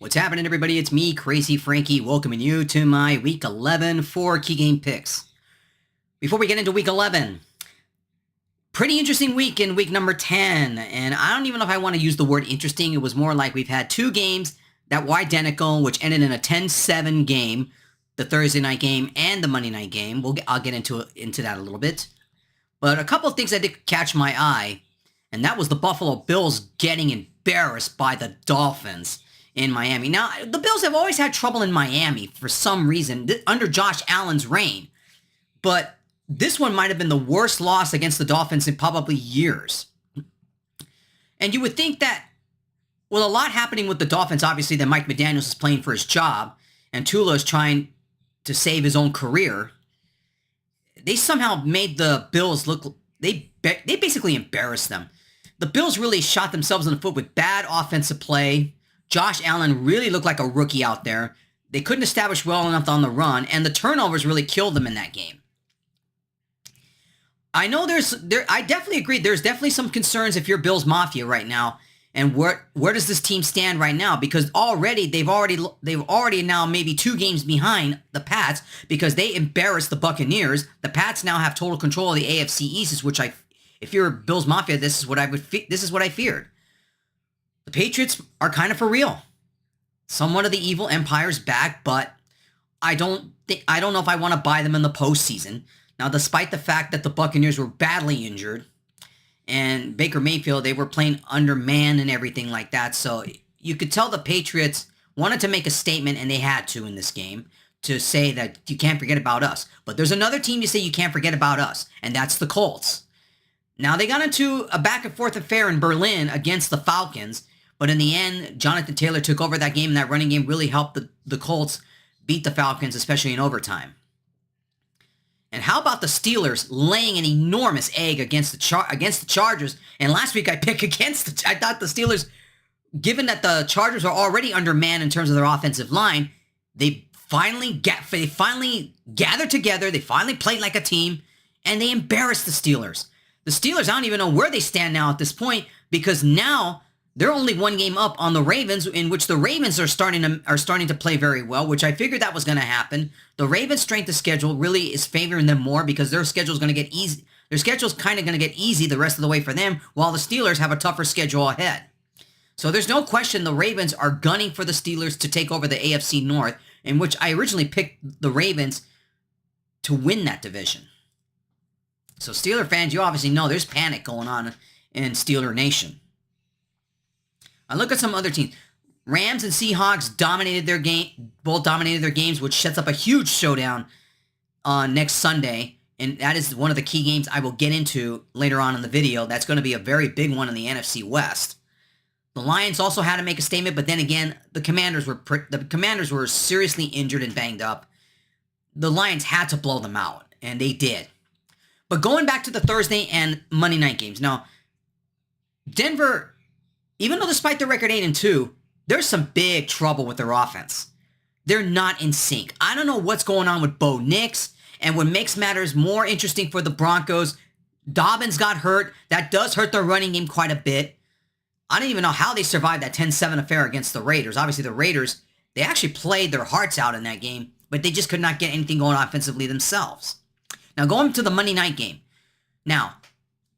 What's happening, everybody? It's me, Crazyfrankie, welcoming you to my Week 11 4 key game picks. Before we get into Week 11, pretty interesting week in week number 10, and I don't even know if I want to use the word interesting. It was more like we've had two games that were identical, which ended in a 10-7 game, the Thursday night game and the Monday night game. I'll get into that a little bit. But a couple of things that did catch my eye, and that was the Buffalo Bills getting embarrassed by the Dolphins in Miami. Now, the Bills have always had trouble in Miami for some reason under Josh Allen's reign, but this one might have been the worst loss against the Dolphins in probably years. And you would think that, with a lot happening with the Dolphins, obviously, that Mike McDaniels is playing for his job, and Tua is trying to save his own career, they somehow made the Bills look, they basically embarrassed them. The Bills really shot themselves in the foot with bad offensive play. Josh Allen really looked like a rookie out there. They couldn't establish well enough on the run, and the turnovers really killed them in that game. I know I definitely agree. There's definitely some concerns if you're Bills Mafia right now, and where does this team stand right now? Because they've already now maybe 2 games behind the Pats because they embarrassed the Buccaneers. The Pats now have total control of the AFC East, which if you're Bills Mafia, this is what I feared. The Patriots are kind of for real. Somewhat of the evil empire's back, but I don't know if I want to buy them in the postseason. Now, despite the fact that the Buccaneers were badly injured, and Baker Mayfield, they were playing undermanned and everything like that, so you could tell the Patriots wanted to make a statement, and they had to in this game, to say that you can't forget about us. But there's another team you say you can't forget about us, and that's the Colts. Now, they got into a back-and-forth affair in Berlin against the Falcons, but in the end, Jonathan Taylor took over that game, and that running game really helped the Colts beat the Falcons, especially in overtime. And how about the Steelers laying an enormous egg against the Chargers? And last week I picked against I thought the Steelers, given that the Chargers are already undermanned in terms of their offensive line, they finally gathered together, they finally played like a team, and they embarrassed the Steelers. The Steelers, I don't even know where they stand now at this point, because now they're only 1 game up on the Ravens, in which the Ravens are starting to play very well, which I figured that was going to happen. The Ravens' strength of schedule really is favoring them more because their schedule is going to get easy. Their schedule's kind of going to get easy the rest of the way for them, while the Steelers have a tougher schedule ahead. So there's no question the Ravens are gunning for the Steelers to take over the AFC North, in which I originally picked the Ravens to win that division. So Steeler fans, you obviously know there's panic going on in Steeler Nation. I look at some other teams. Rams and Seahawks both dominated their games, which sets up a huge showdown next Sunday. And that is one of the key games I will get into later on in the video. That's going to be a very big one in the NFC West. The Lions also had to make a statement, but then again, the Commanders were seriously injured and banged up. The Lions had to blow them out, and they did. But going back to the Thursday and Monday night games. Now, Denver, even though despite their record 8-2, there's some big trouble with their offense. They're not in sync. I don't know what's going on with Bo Nix, and what makes matters more interesting for the Broncos, Dobbins got hurt. That does hurt their running game quite a bit. I don't even know how they survived that 10-7 affair against the Raiders. Obviously, the Raiders, they actually played their hearts out in that game, but they just could not get anything going offensively themselves. Now, going to the Monday night game. Now,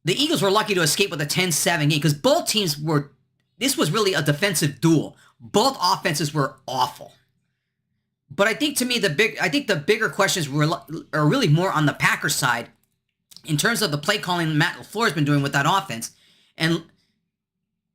the Eagles were lucky to escape with a 10-7 game because both teams were... This was really a defensive duel. Both offenses were awful. But I think to me, the bigger questions are really more on the Packers side in terms of the play calling Matt LaFleur has been doing with that offense. And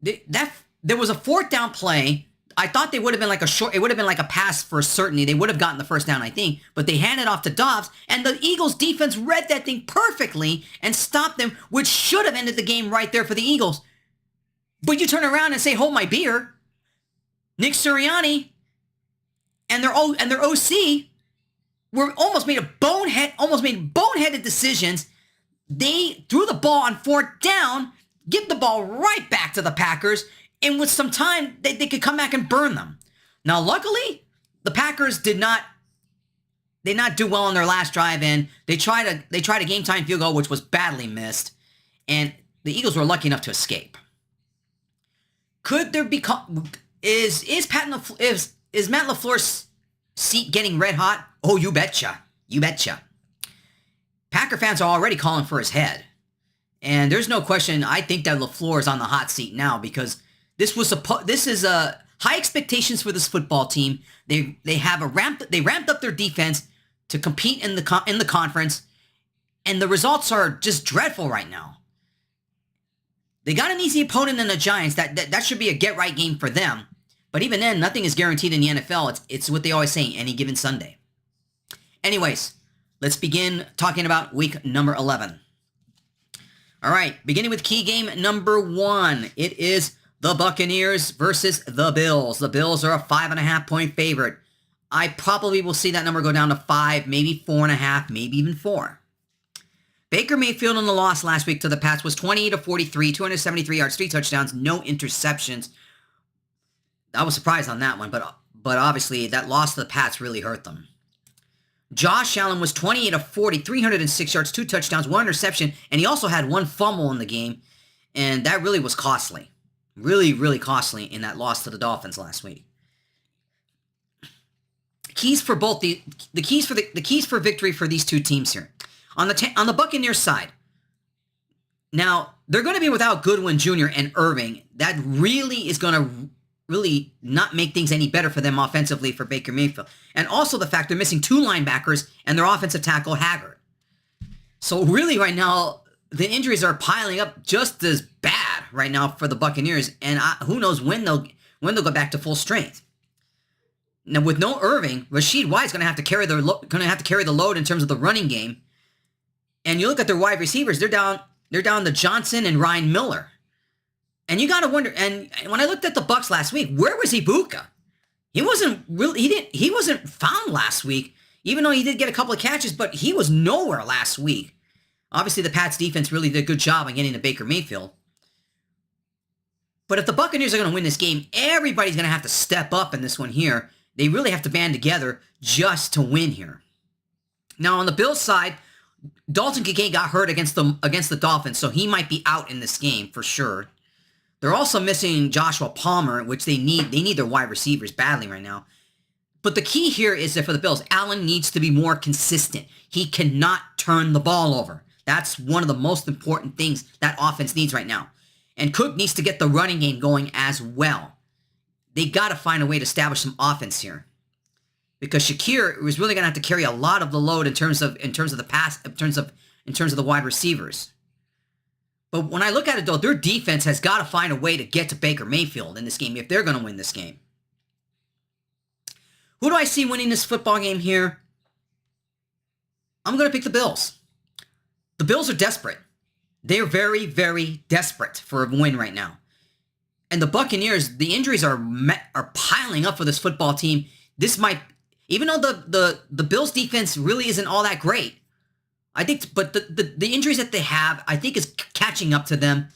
there was a 4th down play. I thought it would have been like a pass for certainty. They would have gotten the 1st down, I think, but they handed off to Dobbs, and the Eagles defense read that thing perfectly and stopped them, which should have ended the game right there for the Eagles. But you turn around and say, hold my beer. Nick Sirianni and their OC were almost made boneheaded decisions. They threw the ball on 4th down, give the ball right back to the Packers, and with some time, they could come back and burn them. Now, luckily, the Packers did not do well on their last drive, and they tried a game-time field goal, which was badly missed, and the Eagles were lucky enough to escape. Could there be... Is Matt LaFleur's seat getting red hot? Oh, you betcha. You betcha. Packer fans are already calling for his head. And there's no question, I think that LaFleur is on the hot seat now because this is high expectations for this football team. They ramped up their defense to compete in the conference, and the results are just dreadful right now. They got an easy opponent in the Giants. That should be a get-right game for them. But even then, nothing is guaranteed in the NFL. It's what they always say, any given Sunday. Anyways, let's begin talking about week number 11. All right, beginning with key game number 1. It is the Buccaneers versus the Bills. The Bills are a 5.5-point favorite. I probably will see that number go down to 5, maybe 4.5, maybe even 4. Baker Mayfield in the loss last week to the Pats was 28-43, 273 yards, 3 touchdowns, no interceptions. I was surprised on that one, but obviously that loss to the Pats really hurt them. Josh Allen was 28-40, 306 yards, 2 touchdowns, 1 interception, and he also had 1 fumble in the game, and that really was costly. Really, really costly in that loss to the Dolphins last week. Keys for both the keys for victory for these two teams here. On the Buccaneers side, now they're going to be without Goodwin Jr. and Irving. That really is going to really not make things any better for them offensively for Baker Mayfield. And also the fact they're missing 2 linebackers and their offensive tackle Haggard. So really right now, the injuries are piling up just as bad right now for the Buccaneers. And who knows when they'll go back to full strength. Now with no Irving, Rashid White's going to have to carry the load in terms of the running game. And you look at their wide receivers, they're down to Johnson and Ryan Miller. And you got to wonder, and when I looked at the Bucs last week, where was Ibuka? He wasn't found last week, even though he did get a couple of catches, but he was nowhere last week. Obviously, the Pats defense really did a good job on getting to Baker Mayfield. But if the Buccaneers are going to win this game, everybody's going to have to step up in this one here. They really have to band together just to win here. Now, on the Bills side, Dalton Kincaid got hurt against the Dolphins, so he might be out in this game for sure. They're also missing Joshua Palmer, which they need. They need their wide receivers badly right now. But the key here is that for the Bills, Allen needs to be more consistent. He cannot turn the ball over. That's one of the most important things that offense needs right now. And Cook needs to get the running game going as well. They got to find a way to establish some offense here. Because Shakir was really going to have to carry a lot of the load in terms of the pass, in terms of the wide receivers. But when I look at it, though, their defense has got to find a way to get to Baker Mayfield in this game if they're going to win this game. Who do I see winning this football game here? I'm going to pick the Bills. The Bills are desperate. They're very, very desperate for a win right now. And the Buccaneers, the injuries are piling up for this football team. This might, even though the Bills defense really isn't all that great, I think, but the injuries that they have, I think, is catching up to them.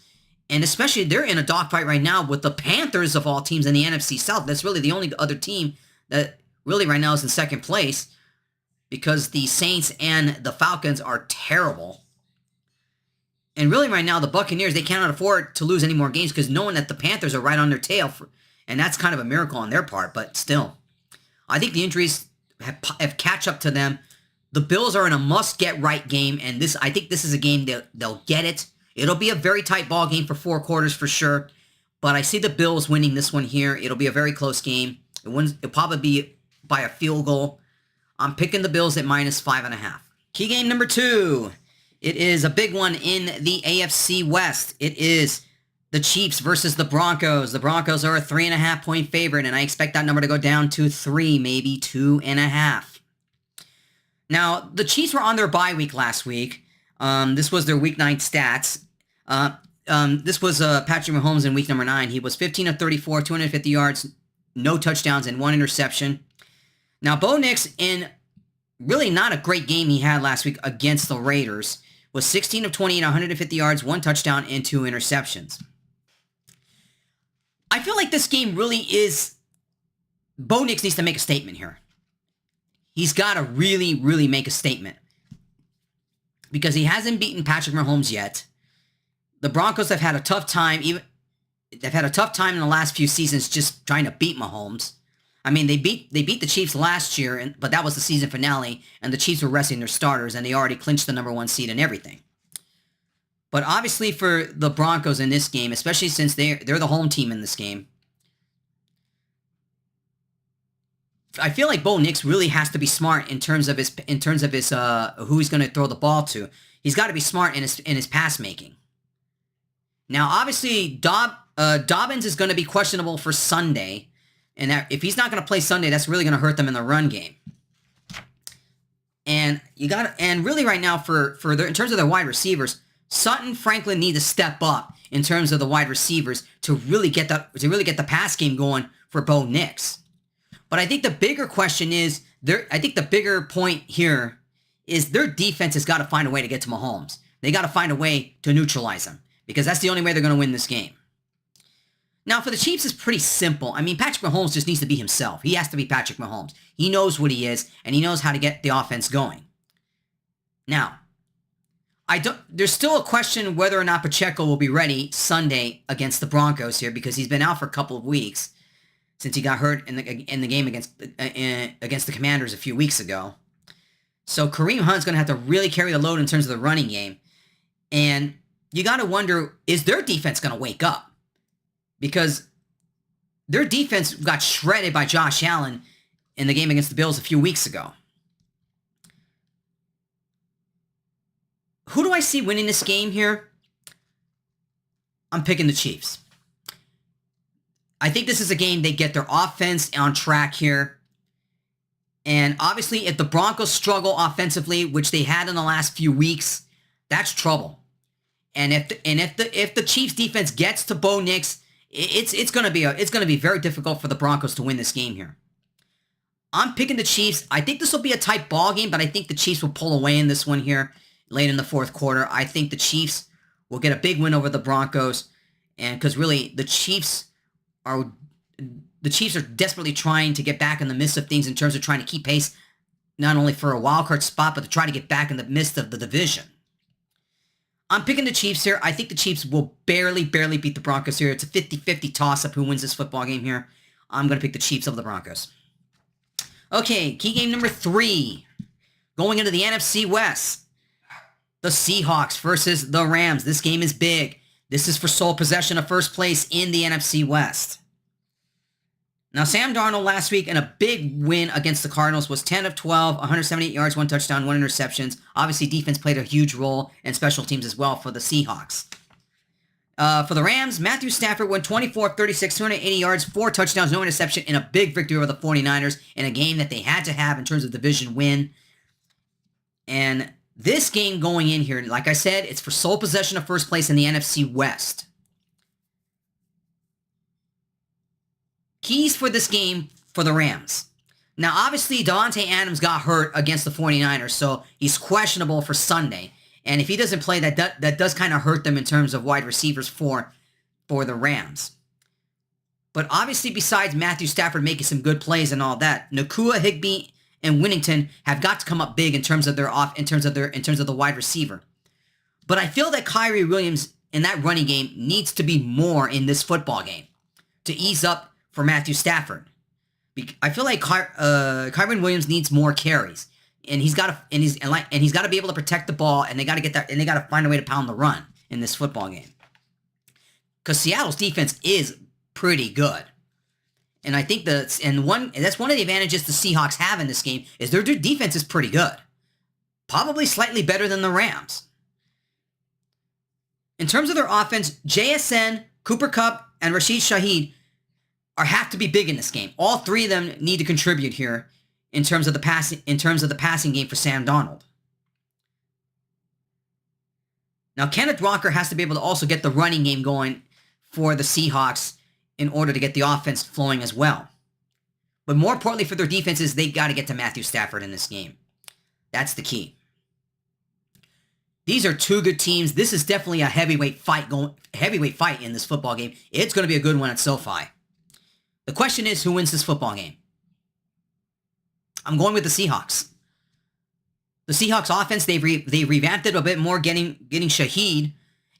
And especially, they're in a dogfight right now with the Panthers of all teams in the NFC South. That's really the only other team that really right now is in second place because the Saints and the Falcons are terrible. And really right now, the Buccaneers, they cannot afford to lose any more games because knowing that the Panthers are right on their tail. And that's kind of a miracle on their part, but still. I think the injuries have catch up to them. The Bills are in a must-get-right game, and I think this is a game they'll get it. It'll be a very tight ball game for 4 quarters for sure, but I see the Bills winning this one here. It'll be a very close game. It'll probably be by a field goal. I'm picking the Bills at -5.5. Key game number 2. It is a big one in the AFC West. It is the Chiefs versus the Broncos. The Broncos are a 3.5-point favorite, and I expect that number to go down to 3, maybe 2.5. Now, the Chiefs were on their bye week last week. This was their week 9 stats. This was Patrick Mahomes in week number 9. He was 15 of 34, 250 yards, no touchdowns, and 1 interception. Now, Bo Nix, in really not a great game he had last week against the Raiders, was 16 of 28, 150 yards, 1 touchdown, and 2 interceptions. I feel like this game really is... Bo Nix needs to make a statement here. He's got to really, really make a statement. Because he hasn't beaten Patrick Mahomes yet. The Broncos have had a tough time. they've had a tough time in the last few seasons just trying to beat Mahomes. I mean, they beat the Chiefs last year, but that was the season finale, and the Chiefs were resting their starters, and they already clinched the number 1 seed and everything. But obviously for the Broncos in this game, especially since they're the home team in this game, I feel like Bo Nix really has to be smart in terms of his who he's going to throw the ball to. He's got to be smart in his pass making. Now, obviously, Dobbins is going to be questionable for Sunday, and that if he's not going to play Sunday, that's really going to hurt them in the run game. And really right now in terms of their wide receivers, Sutton, Franklin need to step up in terms of the wide receivers to really get the pass game going for Bo Nix. But I think the bigger question is, I think the bigger point here is their defense has got to find a way to get to Mahomes. They got to find a way to neutralize him, because that's the only way they're going to win this game. Now, for the Chiefs, it's pretty simple. I mean, Patrick Mahomes just needs to be himself. He has to be Patrick Mahomes. He knows what he is, and he knows how to get the offense going. Now, there's still a question whether or not Pacheco will be ready Sunday against the Broncos here, because he's been out for a couple of weeks since he got hurt in the game against the Commanders a few weeks ago. So Kareem Hunt's going to have to really carry the load in terms of the running game. And you got to wonder, is their defense going to wake up? Because their defense got shredded by Josh Allen in the game against the Bills a few weeks ago. Who do I see winning this game here? I'm picking the Chiefs. I think this is a game they get their offense on track here. And obviously, if the Broncos struggle offensively, which they had in the last few weeks, that's trouble. And if the Chiefs defense gets to Bo Nix, it's going to be very difficult for the Broncos to win this game here. I'm picking the Chiefs. I think this will be a tight ball game, but I think the Chiefs will pull away in this one here late in the fourth quarter. I think the Chiefs will get a big win over the Broncos, and because really the Chiefs are desperately trying to get back in the midst of things in terms of trying to keep pace, not only for a wild card spot, but to try to get back in the midst of the division. I'm picking the Chiefs here. I think the Chiefs will barely beat the Broncos here. It's a 50-50 toss-up who wins this football game here. I'm going to pick the Chiefs over the Broncos. Okay, key game number 3. Going into the NFC West. The Seahawks versus the Rams. This game is big. This is for sole possession of first place in the NFC West. Now, Sam Darnold last week in a big win against the Cardinals was 10 of 12, 178 yards, 1 touchdown, 1 interceptions. Obviously, defense played a huge role, and special teams as well for the Seahawks. For the Rams, Matthew Stafford went 24 of 36, 280 yards, 4 touchdowns, no interception, in a big victory over the 49ers in a game that they had to have in terms of division win. And this game going in here, like I said, it's for sole possession of first place in the NFC West. Keys for this game for the Rams. Now, obviously, Davante Adams got hurt against the 49ers, so he's questionable for Sunday. And if he doesn't play, that does kind of hurt them in terms of wide receivers for the Rams. But obviously, besides Matthew Stafford making some good plays and all that, Nakua, Higbee, and Winnington have got to come up big in terms of the wide receiver. But I feel that Kyrie Williams in that running game needs to be more in this football game to ease up for Matthew Stafford. I feel like Kyron Williams needs more carries, and he's got to be able to protect the ball, and they got to get that, and they got to find a way to pound the run in this football game. Because Seattle's defense is pretty good, and I think that's one of the advantages the Seahawks have in this game is their defense is pretty good, probably slightly better than the Rams. In terms of their offense, JSN, Cooper Kupp, and Rashid Shaheed have to be big in this game. All three of them need to contribute here in terms of the passing game for Sam Darnold. Now, Kenneth Walker has to be able to also get the running game going for the Seahawks in order to get the offense flowing as well. But more importantly for their defenses, they got to get to Matthew Stafford in this game. That's the key. These are two good teams. This is definitely a heavyweight fight in this football game. It's going to be a good one at SoFi. The question is, who wins this football game? I'm going with the Seahawks. The Seahawks offense, they revamped it a bit more, getting Shaheed,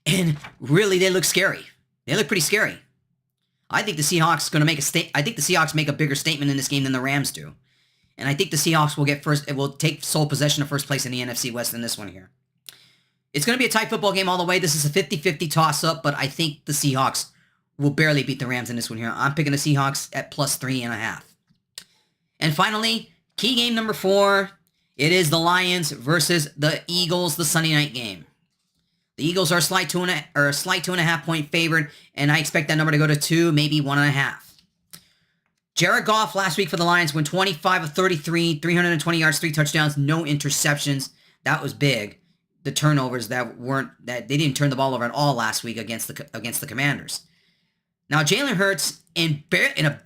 and really they look scary. They look pretty scary. I think the Seahawks going to make I think the Seahawks make a bigger statement in this game than the Rams do. And I think the Seahawks will get first. It will take sole possession of first place in the NFC West in this one here. It's going to be a tight football game all the way. This is a 50-50 toss-up, but I think the Seahawks will barely beat the Rams in this one here. I'm picking the Seahawks at +3.5. And finally, key game number 4. It is the Lions versus the Eagles, the Sunday night game. The Eagles are a slight 2.5 point favorite, and I expect that number to go to 2, maybe 1.5. Jared Goff last week for the Lions went 25 of 33, 320 yards, 3 touchdowns, no interceptions. That was big. The turnovers that they didn't turn the ball over at all last week against the Commanders. Now Jalen Hurts in a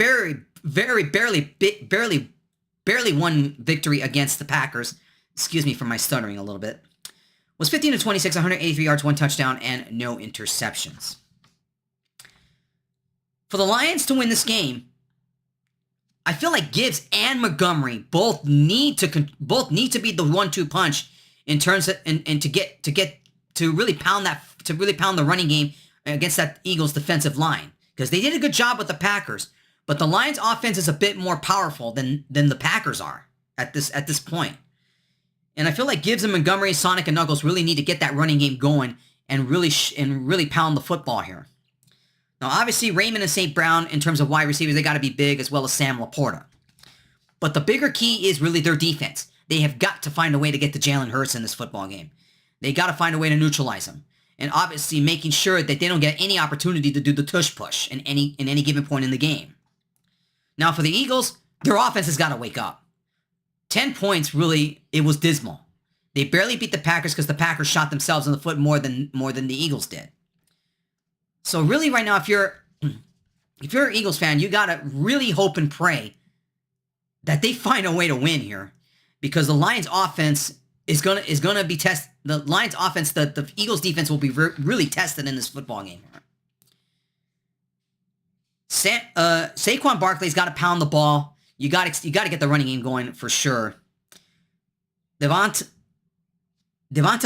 barely won victory against the Packers. Excuse me for my stuttering a little bit. Was 15 of 26, 183 yards, 1 touchdown, and no interceptions. For the Lions to win this game, I feel like Gibbs and Montgomery both need to be the 1-2 punch in terms of and to really pound the running game against that Eagles defensive line, because they did a good job with the Packers, but the Lions offense is a bit more powerful than the Packers are at this point. And I feel like Gibbs and Montgomery, Sonic and Knuckles really need to get that running game going and really pound the football here. Now, obviously, Raymond and St. Brown, in terms of wide receivers, they got to be big, as well as Sam Laporta. But the bigger key is really their defense. They have got to find a way to get to Jalen Hurts in this football game. They got to find a way to neutralize him. And obviously, making sure that they don't get any opportunity to do the tush push in any given point in the game. Now, for the Eagles, their offense has got to wake up. 10 points, really, it was dismal. They barely beat the Packers because the Packers shot themselves in the foot more than the Eagles did. So really right now, if you're an Eagles fan, you got to really hope and pray that they find a way to win here, because the Lions offense is going to be tested. The Lions offense, the Eagles defense will be really tested in this football game here. Saquon Barkley's got to pound the ball. You got to get the running game going for sure. Devonta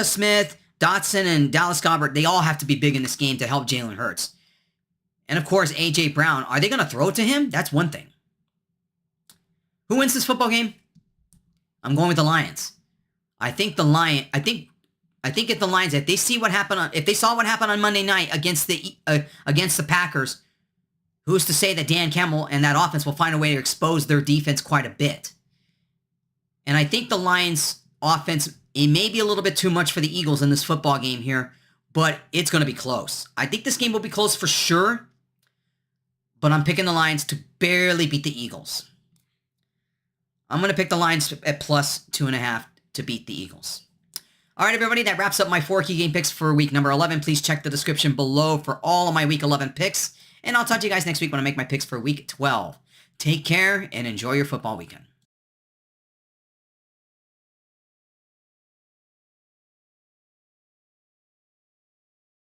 Smith, Dotson, and Dallas Goedert, they all have to be big in this game to help Jalen Hurts. And of course, A.J. Brown. Are they going to throw it to him? That's one thing. Who wins this football game? I'm going with the Lions. I think if the Lions, if they saw what happened on Monday night against the Packers, who's to say that Dan Campbell and that offense will find a way to expose their defense quite a bit? And I think the Lions offense, it may be a little bit too much for the Eagles in this football game here, but it's going to be close. I think this game will be close for sure, but I'm picking the Lions to barely beat the Eagles. I'm going to pick the Lions at +2.5 to beat the Eagles. All right, everybody, that wraps up my 4 key game picks for week number 11. Please check the description below for all of my week 11 picks, and I'll talk to you guys next week when I make my picks for week 12. Take care and enjoy your football weekend.